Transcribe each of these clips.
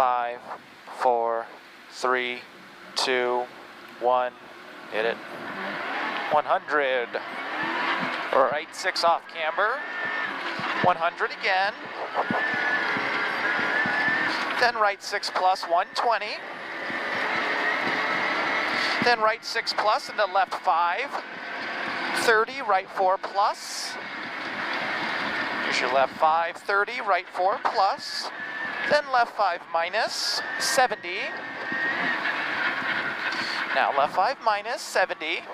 5, 4, 3, 2, 1. Hit it. 100. Right 6 off camber. 100 again. Then right 6 plus 120. Then right 6 plus into left 5. 30, right 4 plus. Here's your left 5, 30, right 4 plus. Then left 5 minus, 70. Now left 5 minus, 70.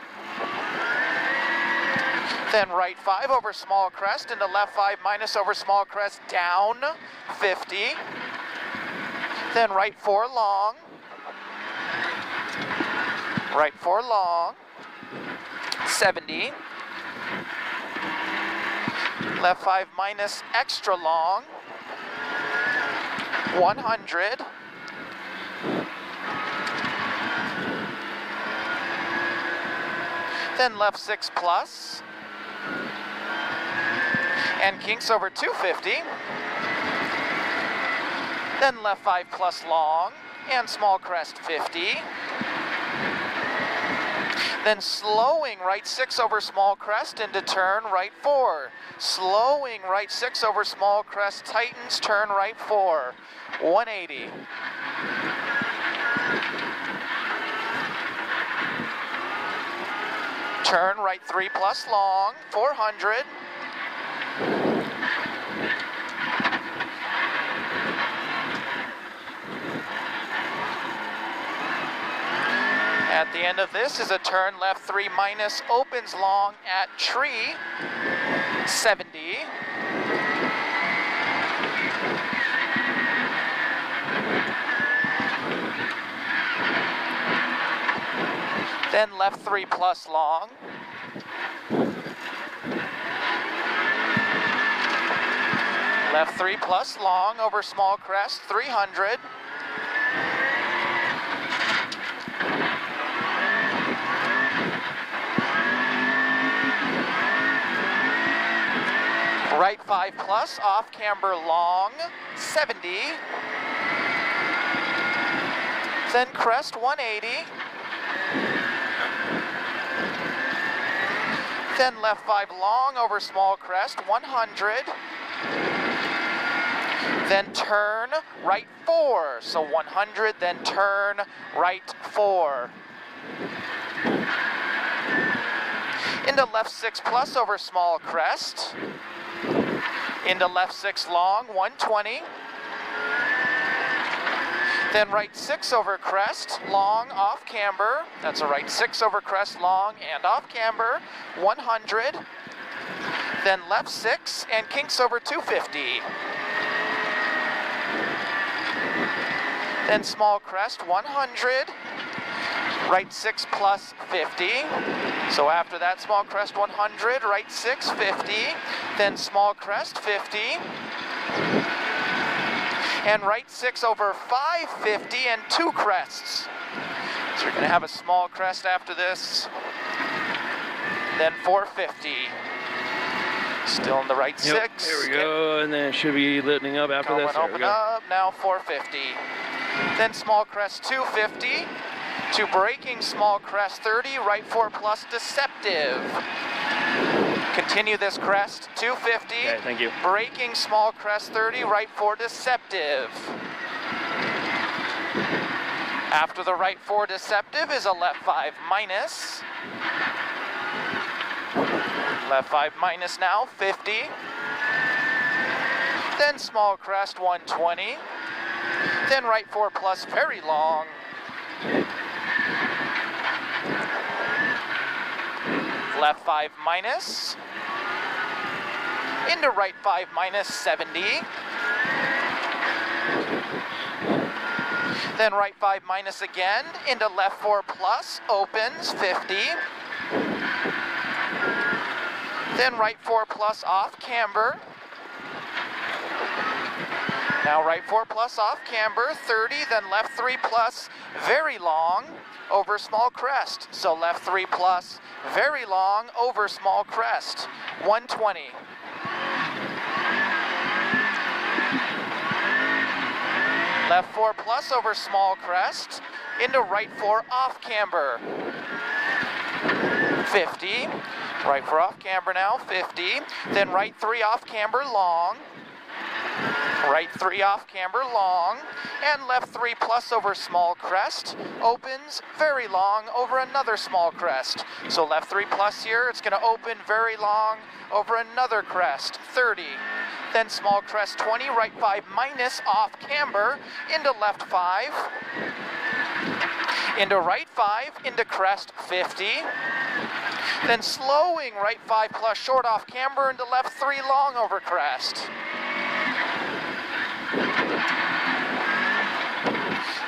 Then right 5 over small crest into left 5 minus over small crest, down, 50. Then right 4 long. Right 4 long, 70. Left 5 minus extra long, 100. Then left 6 plus, and kinks over 250. Then left 5 plus long, and small crest 50. Then slowing right 6 over small crest into turn right 4. Slowing right 6 over small crest, tightens, turn right 4. 180. Turn right 3 plus long, 400. At the end of this is a turn left 3 minus, opens long at tree, 70. Then left 3 plus long. Left 3 plus long over small crest, 300. Right 5 plus, off camber long, 70. Then crest 180. Then left 5 long over small crest, 100. Then turn right 4, so 100, then turn right 4. Into left 6 plus over small crest. Into left 6 long, 120. Then right 6 over crest, long, off camber. That's a right 6 over crest, long, and off camber, 100. Then left 6, and kinks over 250. Then small crest, 100. Right 6 plus 50. So after that, small crest 100, right 6, 50. Then small crest, 50. And right 6 over 550 and 2 crests. So you're going to have a small crest after this. Then 450. Still in the right 6. There we go, and then it should be letting up after this. Open up, now 450. Then small crest 250. To braking small crest 30, right 4 plus deceptive. Continue this crest, 250. Okay, thank you. Braking small crest 30, right 4 deceptive. After the right 4 deceptive is a left 5 minus. Left 5 minus now, 50. Then small crest 120. Then right 4 plus very long. Left 5 minus. Into right 5 minus, 70. Then right 5 minus again. Into left 4 plus, opens, 50. Then right 4 plus off camber. Now right 4 plus off camber, 30, then left 3 plus, very long, over small crest. So left 3 plus, very long, over small crest, 120. Left 4 plus over small crest, into right 4 off camber. 50, right 4 off camber now, 50, then right 3 off camber long, right 3 off camber long, and left 3 plus over small crest, opens very long over another small crest. So left 3 plus here, it's going to open very long over another crest, 30. Then small crest 20, right 5 minus off camber, into left 5, into right 5, into crest 50, then slowing right 5 plus short off camber into left 3 long over crest.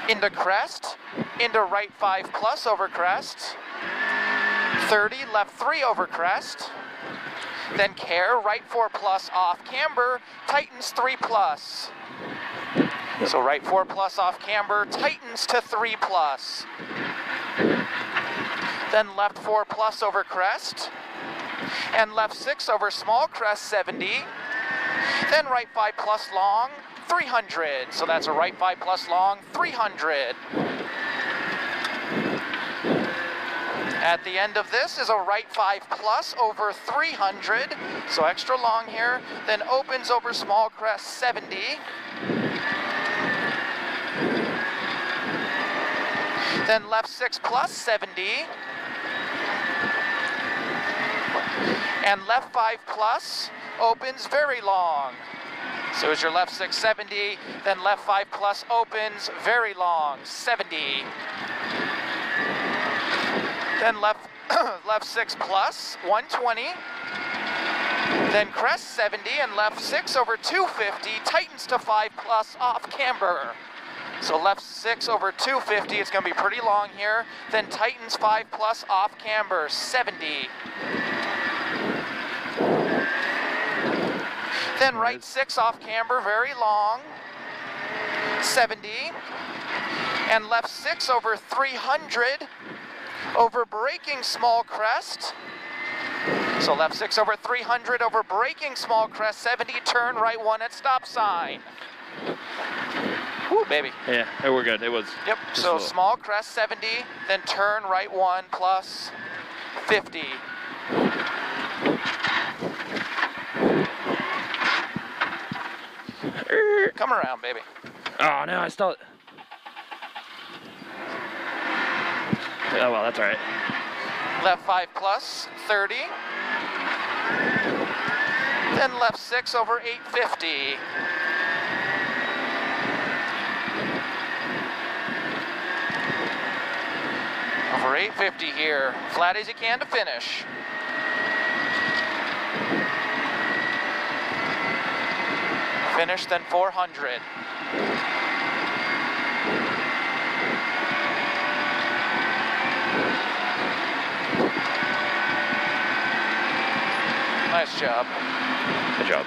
Into crest, into right 5 plus over crest, 30, left 3 over crest, then care, right 4 plus off camber, tightens 3 plus. So right 4 plus off camber, tightens to 3 plus. Then left 4 plus over crest, and left 6 over small crest 70, then right 5 plus long, 300. So that's a right 5 plus long, 300. At the end of this is a right 5 plus over 300, so extra long here, then opens over small crest 70, then left 6 plus 70, and left 5 plus opens very long. So as your left 6, 70, then left 5 plus opens very long, 70. Then left, left 6 plus, 120. Then crest 70 and left 6 over 250, tightens to 5 plus off camber. So left 6 over 250, it's going to be pretty long here. Then tightens 5 plus off camber, 70. Then right 6 off camber, very long, 70. And left 6 over 300, over braking small crest. So left 6 over 300 over braking small crest, 70, turn right 1 at stop sign. Woo, baby. Yeah, we're good. It was. Yep, so small crest 70, then turn right 1 plus 50. Come around, baby. Oh, no, I stalled. Oh, well, that's all right. Left 5 plus, 30. Then left 6 over 850. Over 850 here. Flat as you can to finish. Finish, then 400. Nice job. Good job.